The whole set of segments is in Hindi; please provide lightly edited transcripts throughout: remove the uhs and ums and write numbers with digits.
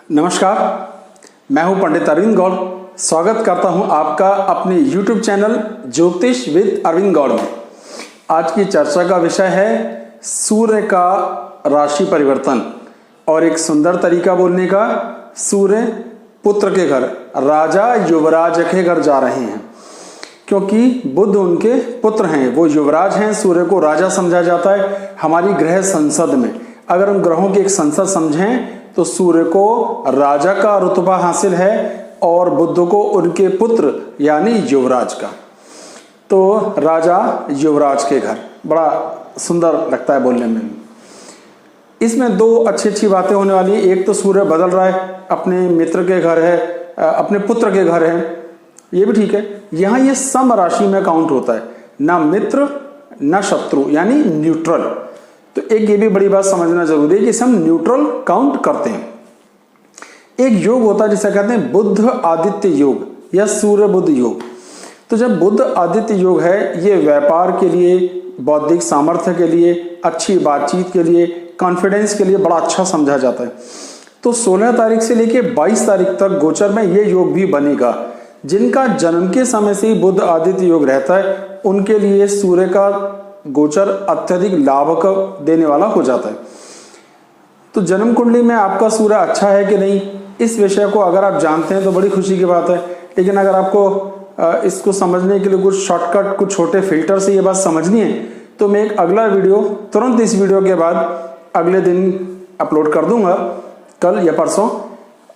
नमस्कार, मैं हूं पंडित अरविंद गौड़। स्वागत करता हूं आपका अपने YouTube चैनल ज्योतिष विद अरविंद गौड़ में। आज की चर्चा का विषय है सूर्य का राशि परिवर्तन और एक सुंदर तरीका बोलने का। सूर्य पुत्र के घर, राजा युवराज के घर जा रहे हैं क्योंकि बुध उनके पुत्र हैं, वो युवराज हैं। सूर्य को राजा समझा जाता है हमारी ग्रह संसद में। अगर हम ग्रहों की एक संसद समझें तो सूर्य को राजा का रुतबा हासिल है और बुध को उनके पुत्र यानी युवराज का। तो राजा युवराज के घर बड़ा सुंदर लगता है बोलने में। इसमें दो अच्छी बातें होने वाली हैं। एक तो सूर्य बदल रहा है, अपने मित्र के घर है, अपने पुत्र के घर है, ये भी ठीक है। यहाँ ये सम राशि में काउंट होता है, ना मित्र ना शत्रु यानी न्यूट्रल। तो एक ये भी बड़ी बात समझना जरूरी है कि हम न्यूट्रल काउंट करते हैं। एक योग होता है जिसे कहते हैं बुध आदित्य योग या सूर्य बुध योग। तो जब बुध आदित्य योग है, ये व्यापार के लिए, बौद्धिक सामर्थ्य के लिए, अच्छी बातचीत के लिए, कॉन्फिडेंस के लिए बड़ा अच्छा समझा जाता है। तो 16 तारीख से लेकर 22 तारीख तक गोचर में ये योग भी बनेगा। जिनका जन्म के समय से ही बुध आदित्य योग रहता है उनके लिए सूर्य का गोचर अत्यधिक लाभ का देने वाला हो जाता है। तो जन्म कुंडली में आपका सूर्य अच्छा है कि नहीं, इस विषय को अगर आप जानते हैं तो बड़ी खुशी की बात है। लेकिन अगर आपको इसको समझने के लिए कुछ शॉर्टकट, कुछ छोटे फिल्टर से ये बात समझनी है तो मैं एक अगला वीडियो तुरंत इस वीडियो के बाद अगले दिन अपलोड कर दूंगा, कल या परसों।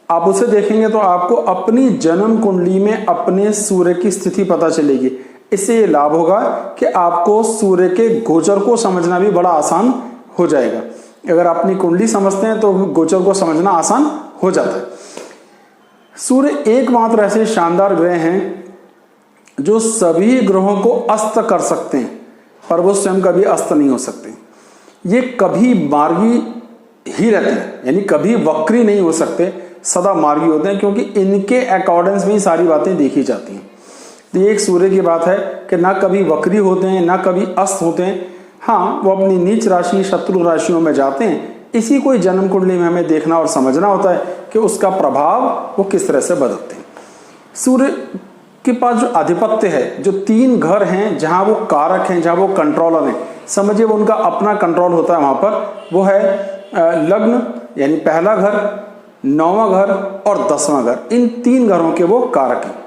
आप उसे देखेंगे तो आपको अपनी जन्म कुंडली में अपने सूर्य की स्थिति पता चलेगी। इससे ये लाभ होगा कि आपको सूर्य के गोचर को समझना भी बड़ा आसान हो जाएगा। अगर अपनी कुंडली समझते हैं तो गोचर को समझना आसान हो जाता है। सूर्य एकमात्र ऐसे शानदार ग्रह हैं जो सभी ग्रहों को अस्त कर सकते हैं, पर वो स्वयं कभी अस्त नहीं हो सकते। ये कभी मार्गी ही रहते हैं, यानी कभी वक्री नहीं हो सकते, सदा मार्गी होते हैं, क्योंकि इनके अकॉर्डेंस में ही सारी बातें देखी जाती हैं। तो ये एक सूर्य की बात है कि ना कभी वक्री होते हैं ना कभी अस्त होते हैं। हाँ, वो अपनी नीच राशि शत्रु राशियों में जाते हैं। इसी को जन्म कुंडली में हमें देखना और समझना होता है कि उसका प्रभाव वो किस तरह से बदलते हैं। सूर्य के पास जो आधिपत्य है, जो 3 घर हैं जहाँ वो कारक हैं, जहाँ वो कंट्रोलर हैं, समझिए वो उनका अपना कंट्रोल होता है वहाँ पर। वो है लग्न यानी पहला घर, 9वां घर और 10वां घर। इन 3 घरों के वो कारक हैं।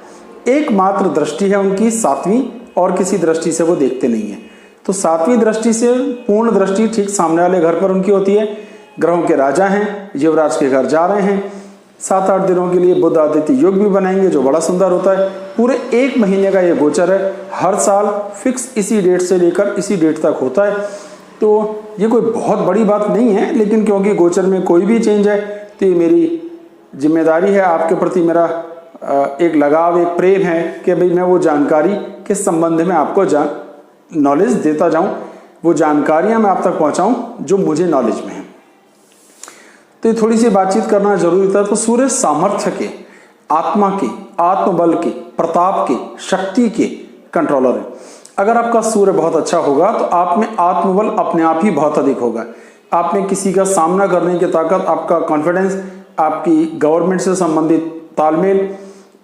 एकमात्र दृष्टि है उनकी 7वीं, और किसी दृष्टि से वो देखते नहीं है। तो 7वीं दृष्टि से पूर्ण दृष्टि ठीक सामने वाले घर पर उनकी होती है। ग्रहों के राजा हैं, युवराज के घर जा रहे हैं। 7-8 दिनों के लिए बुध आदित्य योग भी बनाएंगे जो बड़ा सुंदर होता है। पूरे 1 महीने का ये गोचर है, हर साल फिक्स इसी डेट से लेकर इसी डेट तक होता है। तो ये कोई बहुत बड़ी बात नहीं है, लेकिन क्योंकि गोचर में कोई भी चेंज है तो ये मेरी जिम्मेदारी है, आपके प्रति मेरा एक लगाव, एक प्रेम है कि भाई मैं वो जानकारी के संबंध में आपको नॉलेज देता जाऊं, वो जानकारियां मैं आप तक पहुंचाऊं जो मुझे नॉलेज में है। तो ये थोड़ी सी बातचीत करना जरूरी था। तो सूर्य सामर्थ्य के, आत्मा के, आत्मबल के, प्रताप के, शक्ति के कंट्रोलर है। अगर आपका सूर्य बहुत अच्छा होगा तो आप में आत्मबल अपने आप ही बहुत अधिक होगा। आप में किसी का सामना करने की ताकत, आपका कॉन्फिडेंस, आपकी गवर्नमेंट से संबंधित तालमेल,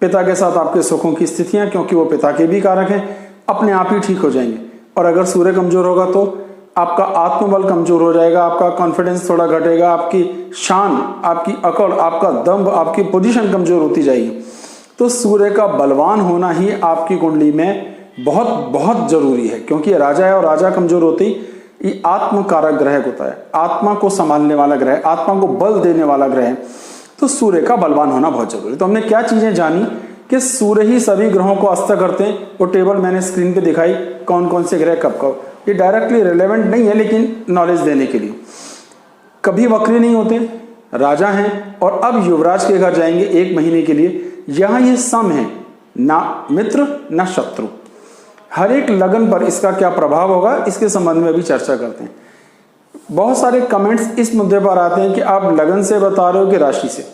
पिता के साथ आपके सुखों की स्थितियां, क्योंकि वो पिता के भी कारक हैं, अपने आप ही ठीक हो जाएंगे। और अगर सूर्य कमजोर होगा तो आपका आत्मबल कमजोर हो जाएगा, आपका कॉन्फिडेंस थोड़ा घटेगा, आपकी शान, आपकी अकड़, आपका दम्भ, आपकी पोजीशन कमजोर होती जाएगी। तो सूर्य का बलवान होना ही आपकी कुंडली में बहुत बहुत जरूरी है, क्योंकि राजा है और राजा कमजोर होते ही ये आत्म कारक ग्रह होता है, आत्मा को संभालने वाला ग्रह, आत्मा को बल देने वाला ग्रह है। तो सूर्य का बलवान होना बहुत जरूरी है। तो हमने क्या चीजें जानी कि सूर्य ही सभी ग्रहों को अस्त करते हैं। वो टेबल मैंने स्क्रीन पे दिखाई, कौन कौन से ग्रह कब कब। ये डायरेक्टली रिलेवेंट नहीं है, लेकिन नॉलेज देने के लिए। कभी वक्री नहीं होते, राजा हैं और अब युवराज के घर जाएंगे 1 महीने के लिए। यहाँ ये सम है, ना मित्र ना शत्रु। हर एक लगन पर इसका क्या प्रभाव होगा, इसके संबंध में भी चर्चा करते हैं। बहुत सारे कमेंट्स इस मुद्दे पर आते हैं कि आप लगन से बता रहे हो कि राशि से।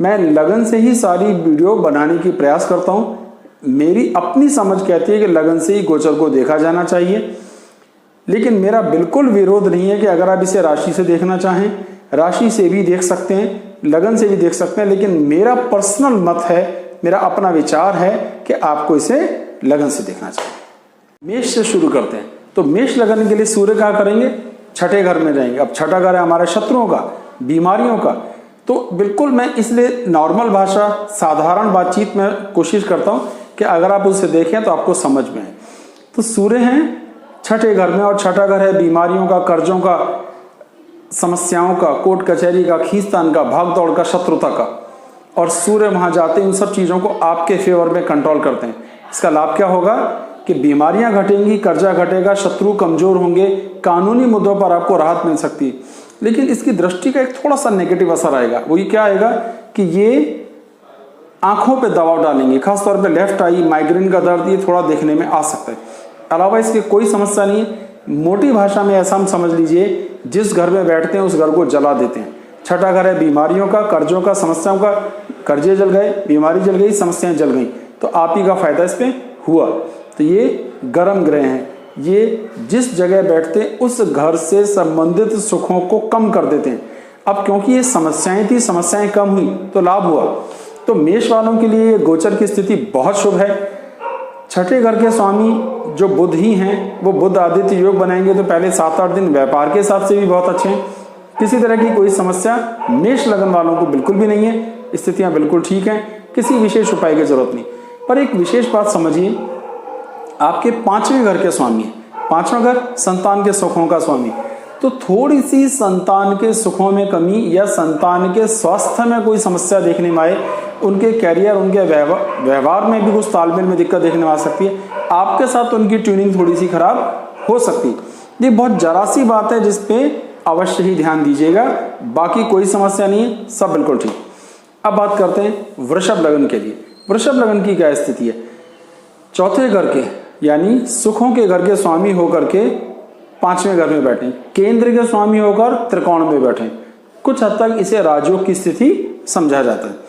मैं लगन से ही सारी वीडियो बनाने की प्रयास करता हूं। मेरी अपनी समझ कहती है कि लगन से ही गोचर को देखा जाना चाहिए, लेकिन मेरा बिल्कुल विरोध नहीं है कि अगर आप इसे राशि से देखना चाहें राशि से भी देख सकते हैं। लगन से भी देख सकते हैं, लेकिन मेरा पर्सनल मत है, मेरा अपना विचार है कि आपको इसे लगन से देखना चाहिए। मेष से शुरू करते हैं। तो मेष लगन के लिए सूर्य क्या करेंगे, छठे घर में रहेंगे। अब छठा घर है हमारे शत्रुओं का, बीमारियों का। तो बिल्कुल मैं इसलिए नॉर्मल भाषा, साधारण बातचीत में कोशिश करता हूं कि अगर आप उसे देखें तो आपको समझ में आए। तो सूर्य हैं छठे घर में, और छठा घर है बीमारियों का, कर्जों का, समस्याओं का, कोर्ट कचहरी का, खींचतान का, भाग दौड़ का, शत्रुता का। और सूर्य वहां जाते हैं, इन सब चीजों को आपके फेवर में कंट्रोल करते हैं। इसका लाभ क्या होगा कि बीमारियां घटेंगी, कर्जा घटेगा, शत्रु कमजोर होंगे, कानूनी मुद्दों पर आपको राहत मिल सकती है। लेकिन इसकी दृष्टि का एक थोड़ा सा नेगेटिव असर आएगा। वो ये क्या आएगा कि ये आंखों पे दबाव डालेंगे, खासतौर पे लेफ्ट आई, माइग्रेन का दर्द, ये थोड़ा देखने में आ सकता है। अलावा इसके कोई समस्या नहीं है। मोटी भाषा में ऐसा हम समझ लीजिए, जिस घर में बैठते हैं उस घर को जला देते हैं। छठा घर है बीमारियों का, कर्जों का, समस्याओं का। कर्जे जल गए, बीमारी जल गई, समस्याएं जल गई, तो आप ही का फायदा इस पे हुआ। तो ये गर्म ग्रह हैं, ये जिस जगह बैठते हैं उस घर से संबंधित सुखों को कम कर देते हैं। अब क्योंकि ये समस्याएं थी, समस्याएं कम हुई तो लाभ हुआ। तो मेष वालों के लिए गोचर की स्थिति बहुत शुभ है। छठे घर के स्वामी जो बुध ही हैं, वो बुध आदित्य योग बनाएंगे, तो पहले 7-8 दिन व्यापार के हिसाब से भी बहुत अच्छे हैं। किसी तरह की कोई समस्या मेष लगन वालों को बिल्कुल भी नहीं है, स्थितियां बिल्कुल ठीक हैं, किसी विशेष उपाय की जरूरत नहीं। पर एक विशेष बात समझिए, आपके 5वें घर के स्वामी है। 5वां घर संतान के सुखों का स्वामी, तो थोड़ी सी संतान के सुखों में कमी या संतान के स्वास्थ्य में कोई समस्या देखने में आए, उनके कैरियर, उनके व्यवहार में भी कुछ तालमेल में दिक्कत देखने में आ सकती है। आपके साथ उनकी ट्यूनिंग थोड़ी सी खराब हो सकती है। ये बहुत जरा सी बात है जिसपे अवश्य ही ध्यान दीजिएगा, बाकी कोई समस्या नहीं है, सब बिल्कुल ठीक। अब बात करते हैं वृषभ लगन के लिए। वृषभ लगन की क्या स्थिति है, चौथे घर के यानी सुखों के घर के स्वामी होकर के 5वें घर में बैठे, केंद्र के स्वामी होकर त्रिकोण में बैठे, कुछ हद तक इसे राजयोग की स्थिति समझा जाता है।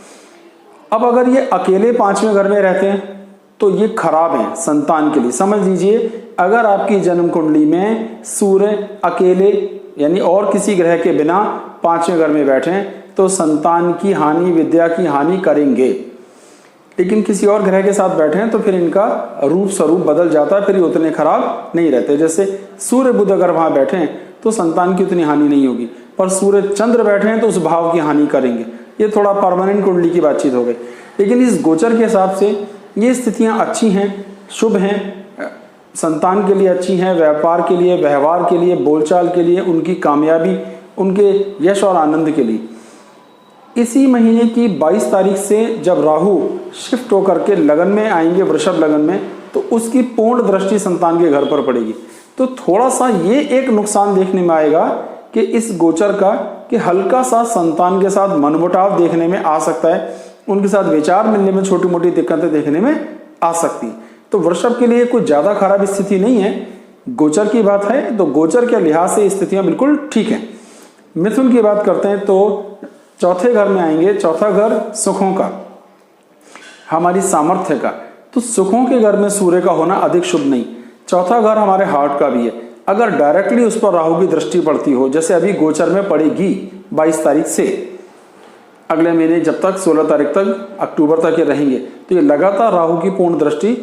अब अगर ये अकेले 5वें घर में रहते हैं तो ये खराब है संतान के लिए। समझ लीजिए, अगर आपकी जन्म कुंडली में सूर्य अकेले यानी और किसी ग्रह के बिना 5वें घर में बैठे तो संतान की हानि, विद्या की हानि करेंगे। लेकिन किसी और ग्रह के साथ बैठे हैं तो फिर इनका रूप स्वरूप बदल जाता है, फिर ये उतने खराब नहीं रहते। जैसे सूर्य बुध अगर वहां बैठे हैं तो संतान की उतनी हानि नहीं होगी, पर सूर्य चंद्र बैठे हैं तो उस भाव की हानि करेंगे। ये थोड़ा परमानेंट कुंडली की बातचीत हो गई। लेकिन इस गोचर के हिसाब से ये स्थितियां अच्छी हैं, शुभ हैं, संतान के लिए अच्छी हैं, व्यापार के लिए, व्यवहार के लिए, बोलचाल के लिए, उनकी कामयाबी, उनके यश और आनंद के लिए। इसी महीने की 22 तारीख से जब राहु शिफ्ट होकर के लगन में आएंगे, वृषभ लगन में, तो उसकी पूर्ण दृष्टि संतान के घर पर पड़ेगी। तो थोड़ा सा ये एक नुकसान देखने में आएगा कि इस गोचर का कि हल्का सा संतान के साथ मनमुटाव देखने में आ सकता है, उनके साथ विचार मिलने में छोटी मोटी दिक्कतें देखने में आ सकती है। तो वृषभ के लिए कुछ ज्यादा खराब स्थिति नहीं है। गोचर की बात है तो गोचर के लिहाज से स्थितियां बिल्कुल ठीक है। मिथुन की बात करते हैं तो चौथे घर में आएंगे। चौथा घर सुखों का, हमारी सामर्थ्य का, तो सुखों के घर में सूर्य का होना अधिक शुभ नहीं। चौथा घर हमारे हार्ट का भी है। अगर डायरेक्टली उस पर राहु की दृष्टि पड़ती हो, जैसे अभी गोचर में पड़ेगी 22 तारीख से, अगले महीने जब तक 16 तारीख तक, अक्टूबर तक ये रहेंगे, तो ये लगातार राहु की पूर्ण दृष्टि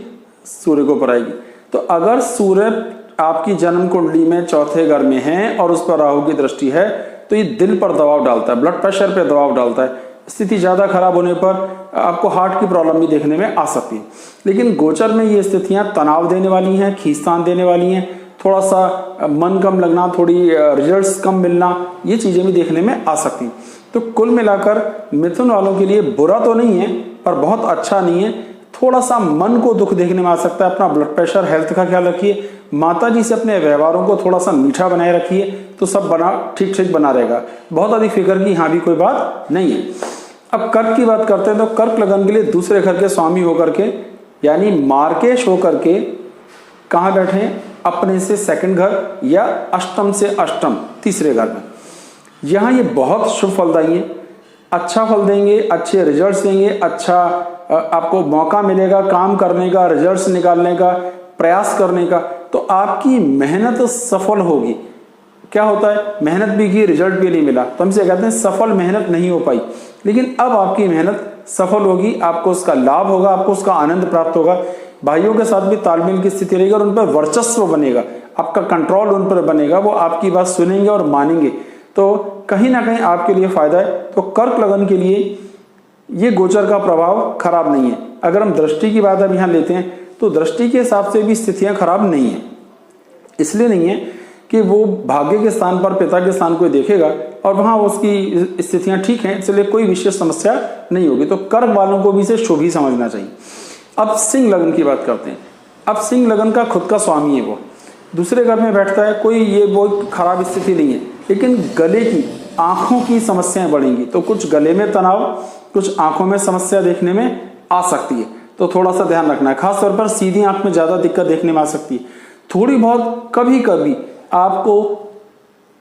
सूर्य को पड़ेगी। तो अगर सूर्य आपकी जन्म कुंडली में चौथे घर में है और उस पर राहु की दृष्टि है, तो ये दिल पर दबाव डालता है, ब्लड प्रेशर पर दबाव डालता है। स्थिति ज्यादा खराब होने पर आपको हार्ट की प्रॉब्लम भी देखने में आ सकती है। लेकिन गोचर में ये स्थितियां तनाव देने वाली हैं, खींचतान देने वाली हैं, थोड़ा सा मन कम लगना, थोड़ी रिजल्ट्स कम मिलना, ये चीजें भी देखने में आ सकती हैं। तो कुल मिलाकर मिथुन वालों के लिए बुरा तो नहीं है, पर बहुत अच्छा नहीं है। थोड़ा सा मन को दुख देखने में आ सकता है। अपना ब्लड प्रेशर, हेल्थ का ख्याल रखिए। माता जी से अपने व्यवहारों को थोड़ा सा मीठा बनाए रखिए, तो सब बना ठीक ठीक बना रहेगा। बहुत अधिक फिक्र की यहाँ भी कोई बात नहीं है। अब कर्क की बात करते हैं तो कर्क लगन के लिए दूसरे घर के स्वामी होकर के यानी मार्केश होकर के कहाँ बैठे हैं, अपने से सेकंड घर या अष्टम से अष्टम तीसरे घर में। यहाँ ये बहुत शुभ फलदायी है, अच्छा फल देंगे, अच्छे रिजल्ट्स देंगे, अच्छा आपको मौका मिलेगा काम करने का, रिजल्ट्स निकालने का, प्रयास करने का। तो आपकी मेहनत सफल होगी। क्या होता है, मेहनत भी की, रिजल्ट भी नहीं मिला, तो हम इसे कहते हैं सफल मेहनत नहीं हो पाई। लेकिन अब आपकी मेहनत सफल होगी, आपको उसका लाभ होगा, आपको उसका आनंद प्राप्त होगा, भाइयों के साथ भी तालमेल की स्थिति रहेगी और उन पर वर्चस्व बनेगा, आपका कंट्रोल उन पर बनेगा, वो आपकी बात सुनेंगे और मानेंगे, तो कहीं ना कहीं आपके लिए फायदा है। तो कर्क लगन के लिए ये गोचर का प्रभाव खराब नहीं है। अगर हम दृष्टि की बात अब यहाँ लेते हैं तो दृष्टि के हिसाब से भी स्थितियां खराब नहीं है। इसलिए नहीं है कि वो भाग्य के स्थान पर पिता के स्थान को देखेगा और वहां उसकी स्थितियां ठीक हैं, इसलिए कोई विशेष समस्या नहीं होगी। तो कर्क वालों को भी इसे शुभ ही समझना चाहिए। अब सिंह लगन की बात करते हैं। अब सिंह लगन का खुद का स्वामी है, वो दूसरे घर में बैठता है, कोई ये बहुत खराब स्थिति नहीं है, लेकिन गले की, आंखों की समस्याएं बढ़ेंगी। तो कुछ गले में तनाव, कुछ आंखों में समस्या देखने में आ सकती है, तो थोड़ा सा ध्यान रखना है। खासतौर पर सीधी आंख में ज्यादा दिक्कत देखने में आ सकती है। थोड़ी बहुत कभी कभी आपको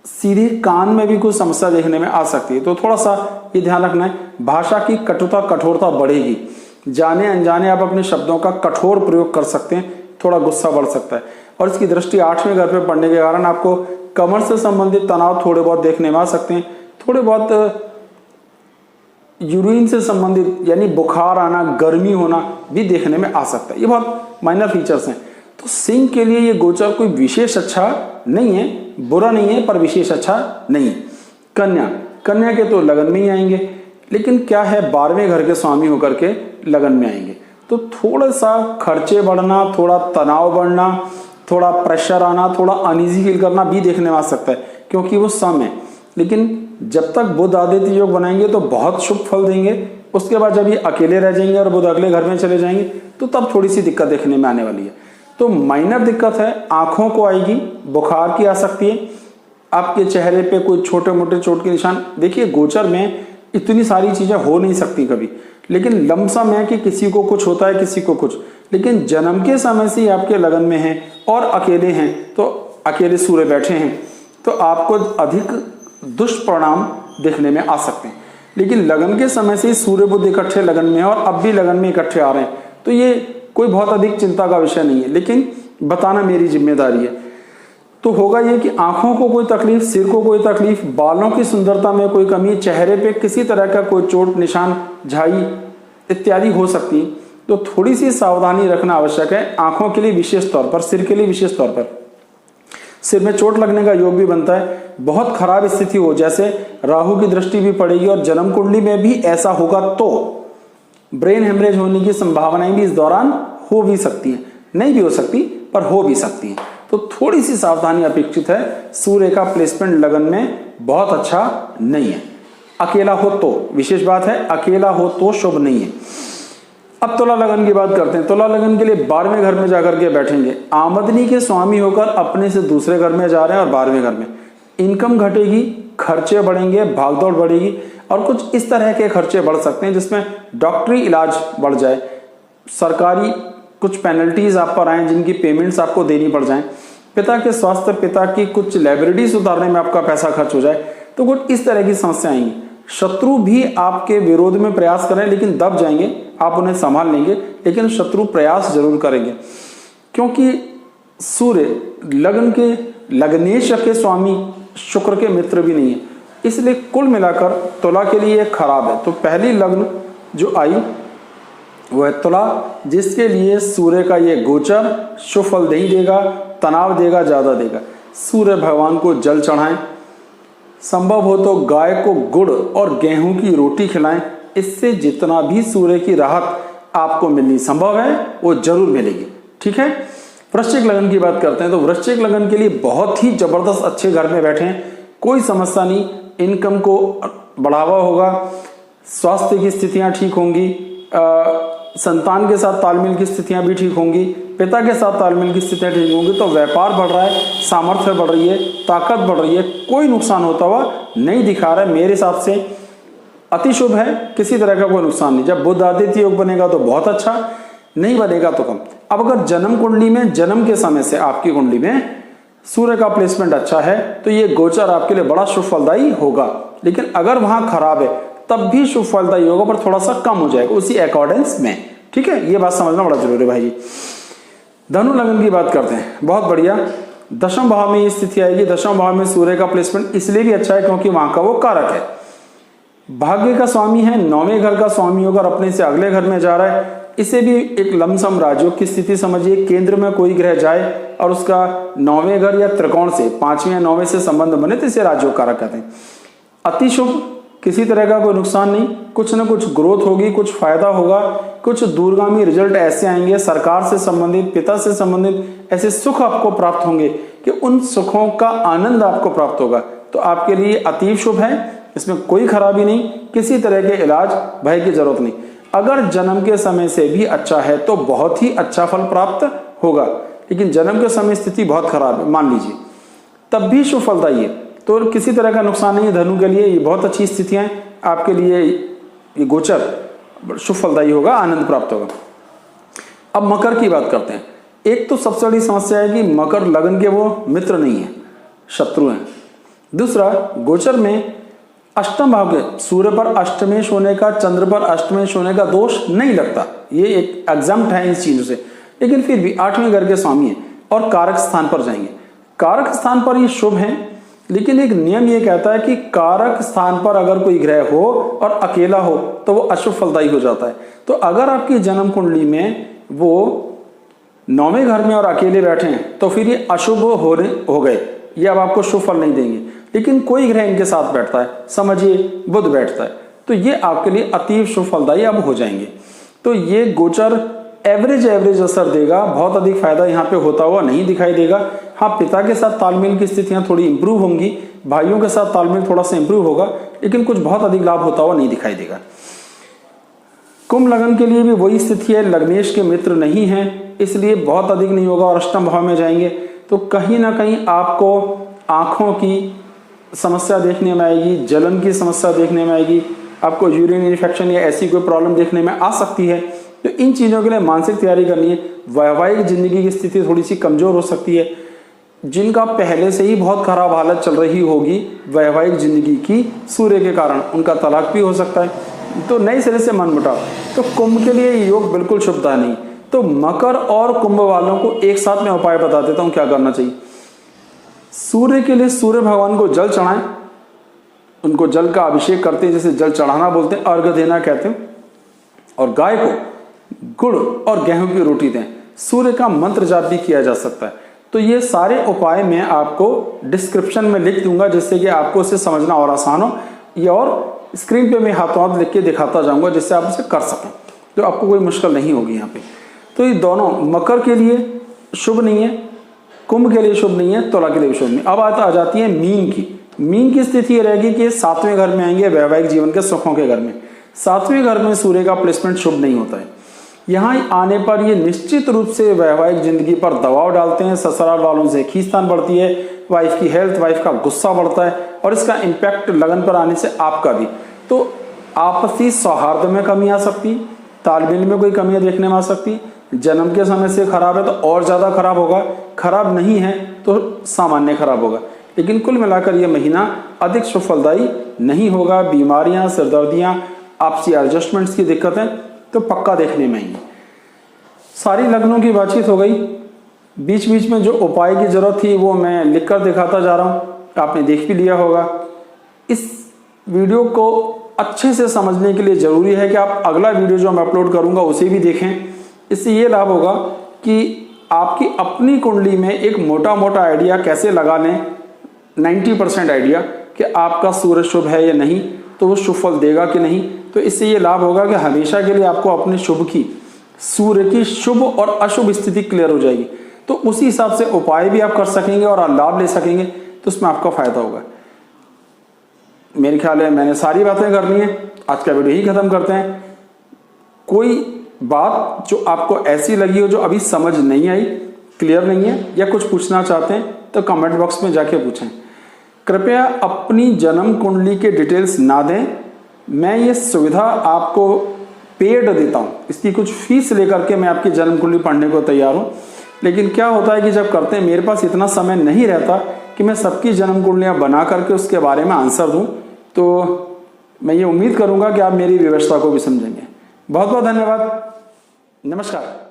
सीधे कान में भी कुछ समस्या देखने में आ सकती है, तो थोड़ा सा ये ध्यान रखना है। भाषा की कटुता, कठोरता बढ़ेगी, जाने अनजाने आप अपने शब्दों का कठोर प्रयोग कर सकते हैं, थोड़ा गुस्सा बढ़ सकता है। और इसकी दृष्टि 8वें घर पे पड़ने के कारण आपको कमर से संबंधित तनाव थोड़े बहुत देखने में आ सकते हैं। थोड़े बहुत यूरिन से संबंधित यानी बुखार आना, गर्मी होना भी देखने में आ सकता है। ये बहुत माइनर फीचर्स हैं। तो सिंह के लिए ये गोचर कोई विशेष अच्छा नहीं है, बुरा नहीं है, पर विशेष अच्छा नहीं है। कन्या, कन्या के तो लगन में ही आएंगे, लेकिन क्या है 12वें घर के स्वामी होकर के लगन में आएंगे, तो थोड़ा सा खर्चे बढ़ना, थोड़ा तनाव बढ़ना, थोड़ा प्रेशर आना, थोड़ा अनईजी फील करना भी देखने में आ सकता है, क्योंकि वो सम है। लेकिन जब तक बुध आदित्य योग बनाएंगे तो बहुत शुभ फल देंगे। उसके बाद जब ये अकेले रह जाएंगे और बुध अगले घर में चले जाएंगे तो तब थोड़ी सी दिक्कत देखने में आने वाली है। तो माइनर दिक्कत है, आंखों को आएगी, बुखार की आ सकती है, आपके चेहरे पे कोई छोटे मोटे चोट के निशान। देखिए गोचर में इतनी सारी चीजें हो नहीं सकती कभी, लेकिन लमसम है कि किसी को कुछ होता है, किसी को कुछ। लेकिन जन्म के समय से ही आपके लगन में है और अकेले हैं, तो अकेले सूर्य बैठे हैं, तो आपको अधिक दुष्परिणाम देखने में आ सकते हैं। लेकिन लगन के समय से ही सूर्य बुध इकट्ठे लगन में है और अब भी लगन में इकट्ठे आ रहे हैं, तो ये कोई बहुत अधिक चिंता का विषय नहीं है, लेकिन बताना मेरी जिम्मेदारी है। तो होगा ये कि आंखों को कोई तकलीफ, सिर को कोई तकलीफ, बालों की सुंदरता में कोई कमी, चेहरे पे किसी तरह का कोई चोट निशान, झाई इत्यादि हो सकती है, तो थोड़ी सी सावधानी रखना आवश्यक है। आंखों के लिए विशेष तौर पर, सिर के लिए विशेष तौर पर। सिर में चोट लगने का योग भी बनता है। बहुत खराब स्थिति हो, जैसे राहु की दृष्टि भी पड़ेगी और जन्म कुंडली में भी ऐसा होगा तो ब्रेन हेमरेज होने की संभावनाएं भी इस दौरान हो भी सकती हैं, नहीं भी हो सकती पर हो भी सकती हैं। तो थोड़ी सी सावधानी अपेक्षित है। सूर्य का प्लेसमेंट लगन में बहुत अच्छा नहीं है। अकेला हो तो विशेष बात है, अकेला हो तो शुभ नहीं है। अब तुला लगन की बात करते हैं। तुला लगन के लिए 12वें घर में जाकर के बैठेंगे। आमदनी के स्वामी होकर अपने से दूसरे घर में जा रहे हैं और 12वें घर में इनकम घटेगी, खर्चे बढ़ेंगे, भागदौड़ बढ़ेगी और कुछ इस तरह के खर्चे बढ़ सकते हैं जिसमें डॉक्टरी इलाज बढ़ जाए, सरकारी कुछ पेनल्टीज आप पर आए जिनकी पेमेंट्स आपको देनी पड़ जाए, पिता के स्वास्थ्य, पिता की कुछ लाइबिलिटी सुधारने में आपका पैसा खर्च हो जाए, तो कुछ इस तरह की समस्या आएंगी। शत्रु भी आपके विरोध में प्रयास करें लेकिन दब जाएंगे, आप उन्हें संभाल लेंगे, लेकिन शत्रु प्रयास जरूर करेंगे, क्योंकि सूर्य लगन के लग्नेश के स्वामी शुक्र के मित्र भी नहीं है। इसलिए कुल मिलाकर तुला के लिए खराब है। तो पहली लग्न जो आई वो है तुला, जिसके लिए सूर्य का ये गोचर शुभ फल नहीं देगा, तनाव देगा, ज्यादा देगा। सूर्य भगवान को जल चढ़ाएं, संभव हो तो गाय को गुड़ और गेहूं की रोटी खिलाएं। इससे जितना भी सूर्य की राहत आपको मिलनी संभव है वो जरूर मिलेगी। ठीक है। वृश्चिक लगन की बात करते हैं। तो वृश्चिक लगन के लिए बहुत ही जबरदस्त अच्छे घर में बैठे हैं, कोई समस्या नहीं, इनकम को बढ़ावा होगा, स्वास्थ्य की स्थितियां ठीक होंगी, संतान के साथ तालमेल की स्थितियां भी ठीक होंगी, पिता के साथ तालमेल की स्थितियां ठीक होंगी। तो व्यापार बढ़ रहा है, सामर्थ्य बढ़ रही है, ताकत बढ़ रही है, कोई नुकसान होता हुआ नहीं दिखा रहा है। मेरे हिसाब से अति शुभ है, किसी तरह का कोई नुकसान नहीं। जब बुध आदित्य योग बनेगा तो बहुत अच्छा, नहीं बनेगा तो कम। अब अगर जन्म कुंडली में जन्म के समय से आपकी कुंडली में सूर्य का प्लेसमेंट अच्छा है तो ये गोचर आपके लिए बड़ा शुभ फलदायी होगा। लेकिन अगर वहां खराब है तब भी शुभ फलदायी होगा, पर थोड़ा सा कम हो जाएगा उसी अकॉर्डेंस में। ठीक है, ये बात समझना बड़ा जरूरी है भाई जी। धनु लगन की बात करते हैं। बहुत बढ़िया। दशम भाव में ये स्थिति आएगी। दशम भाव में सूर्य का प्लेसमेंट इसलिए भी अच्छा है क्योंकि वहां का वो कारक है, भाग्य का स्वामी है, 9वें घर का स्वामी होकर अपने से अगले घर में जा रहा है। इसे भी एक लमसम राजयोग की स्थिति समझिए। केंद्र में कोई ग्रह जाए और उसका 9वें घर या त्रिकोण से 5वें या 9वें से संबंध बने तो इसे राजयोग कारक कहते हैं। अति शुभ, किसी तरह का कोई नुकसान नहीं, कुछ ना कुछ ग्रोथ होगी, कुछ फायदा होगा, कुछ दूरगामी रिजल्ट ऐसे आएंगे, सरकार से संबंधित, पिता से संबंधित ऐसे सुख आपको प्राप्त होंगे कि उन सुखों का आनंद आपको प्राप्त होगा। तो आपके लिए अतीव शुभ है, इसमें कोई खराबी नहीं, किसी तरह के इलाज भय की जरूरत नहीं। अगर जन्म के समय से भी अच्छा है तो बहुत ही अच्छा फल प्राप्त होगा, लेकिन जन्म के समय स्थिति बहुत खराब है मान लीजिए, तब भी शुभ फलदायी है, तो किसी तरह का नुकसान नहीं है। धनु के लिए ये बहुत अच्छी स्थितियां हैं, आपके लिए ये गोचर शुभ फलदायी होगा, आनंद प्राप्त होगा। अब मकर की बात करते हैं। एक तो सबसे बड़ी समस्या है कि मकर लगन के वो मित्र नहीं है, शत्रु हैं। दूसरा, गोचर में अष्टम भाव के सूर्य पर अष्टमेश होने का, चंद्र पर अष्टमेश होने का दोष नहीं लगता, ये एक एग्जाम्प्ट है इस चीजों से, लेकिन फिर भी 8वें घर के स्वामी है और कारक स्थान पर जाएंगे। कारक स्थान पर ये शुभ है, लेकिन एक नियम ये कहता है कि कारक स्थान पर अगर कोई ग्रह हो और अकेला हो तो वो अशुभ फलदायी हो जाता है। तो अगर आपकी जन्म कुंडली में वो 9वें घर में और अकेले बैठे हैं तो फिर ये अशुभ हो गए, ये अब आपको शुभ फल नहीं देंगे। लेकिन कोई ग्रह इनके साथ बैठता है, समझिए बुध बैठता है, तो ये आपके लिए अतीव शुभ फलदायी अब हो जाएंगे। तो ये गोचर एवरेज असर देगा, बहुत अधिक फायदा यहाँ पे होता हुआ नहीं दिखाई देगा। हाँ, पिता के साथ तालमेल की स्थितियां थोड़ी इंप्रूव होंगी, भाइयों के साथ तालमेल थोड़ा सा इंप्रूव होगा, लेकिन कुछ बहुत अधिक लाभ होता हुआ नहीं दिखाई देगा। कुंभ लगन के लिए भी वही स्थिति है, लग्नेश के मित्र नहीं है, इसलिए बहुत अधिक नहीं होगा और अष्टम भाव में जाएंगे तो कहीं ना कहीं आपको आंखों की समस्या देखने में आएगी, जलन की समस्या देखने में आएगी, आपको यूरिन इन्फेक्शन या ऐसी कोई प्रॉब्लम देखने में आ सकती है। तो इन चीज़ों के लिए मानसिक तैयारी करनी है। वैवाहिक जिंदगी की स्थिति थोड़ी सी कमजोर हो सकती है। जिनका पहले से ही बहुत खराब हालत चल रही होगी वैवाहिक जिंदगी की, सूर्य के कारण उनका तलाक भी हो सकता है, तो नए सिरे से मन मुटाव। तो कुंभ के लिए योग बिल्कुल शुभता नहीं। तो मकर और कुंभ वालों को एक साथ में उपाय बता देता हूं क्या करना चाहिए। सूर्य के लिए सूर्य भगवान को जल चढ़ाएं, उनको जल का अभिषेक करते हैं, जैसे जल चढ़ाना बोलते हैं, अर्घ देना कहते हैं, और गाय को गुड़ और गेहूं की रोटी दें। सूर्य का मंत्र जाप भी किया जा सकता है। तो ये सारे उपाय मैं आपको डिस्क्रिप्शन में लिख दूंगा, जिससे कि आपको इसे समझना और आसान हो, ये और स्क्रीन पे मैं हाथों हाथ लिख के दिखाता जाऊंगा जिससे आप इसे कर सकें, तो आपको कोई मुश्किल नहीं होगी यहाँ पे। तो ये दोनों मकर के लिए शुभ नहीं है, कुंभ के लिए शुभ नहीं है, तुला के लिए शुभ नहीं। अब आ जाती है मीन की। मीन की स्थिति ये रहेगी कि 7वें घर में आएंगे, वैवाहिक जीवन के सुखों के घर में। 7वें घर में सूर्य का प्लेसमेंट शुभ नहीं होता है। यहाँ आने पर ये निश्चित रूप से वैवाहिक जिंदगी पर दबाव डालते हैं, ससुराल वालों से खींचतान बढ़ती है, वाइफ की हेल्थ, वाइफ का गुस्सा बढ़ता है, और इसका इम्पैक्ट लगन पर आने से आपका भी। तो आपसी सौहार्द में कमी आ सकती, तालमेल में कोई कमियां देखने में आ सकती। जन्म के समय से खराब है तो और ज्यादा खराब होगा, खराब नहीं है तो सामान्य खराब होगा। लेकिन कुल मिलाकर यह महीना अधिक शुभ फलदायी नहीं होगा। बीमारियां, सिरदर्दियां, आपसी एडजस्टमेंट्स की दिक्कतें तो पक्का देखने में आएंगी। सारी लग्नों की बातचीत हो गई। बीच बीच में जो उपाय की जरूरत थी वो मैं लिखकर दिखाता जा रहा हूं, आपने देख भी लिया होगा। इस वीडियो को अच्छे से समझने के लिए जरूरी है कि आप अगला वीडियो जो मैं अपलोड करूंगा उसे भी देखें। इससे ये लाभ होगा कि आपकी अपनी कुंडली में एक मोटा मोटा आइडिया कैसे लगा लें, 90% आइडिया कि आपका सूर्य शुभ है या नहीं, तो वो शुभ फल देगा कि नहीं। तो इससे ये लाभ होगा कि हमेशा के लिए आपको अपने शुभ की, सूर्य की शुभ और अशुभ स्थिति क्लियर हो जाएगी। तो उसी हिसाब से उपाय भी आप कर सकेंगे और लाभ ले सकेंगे, तो उसमें आपका फायदा होगा। मेरे ख्याल है मैंने सारी बातें कर ली हैं, आज का वीडियो ही खत्म करते हैं। कोई बात जो आपको ऐसी लगी हो, जो अभी समझ नहीं आई, क्लियर नहीं है, या कुछ पूछना चाहते हैं तो कमेंट बॉक्स में जाके पूछें। कृपया अपनी जन्म कुंडली के डिटेल्स ना दें, मैं ये सुविधा आपको पेड देता हूँ, इसकी कुछ फीस लेकर के मैं आपकी जन्म कुंडली पढ़ने को तैयार हूँ। लेकिन क्या होता है कि जब करते हैं मेरे पास इतना समय नहीं रहता कि मैं सबकी जन्म कुंडलियाँ बना करके उसके बारे में आंसर दूँ। तो मैं ये उम्मीद करूँगा कि आप मेरी व्यवस्था को भी समझेंगे। बहुत बहुत धन्यवाद, नमस्कार।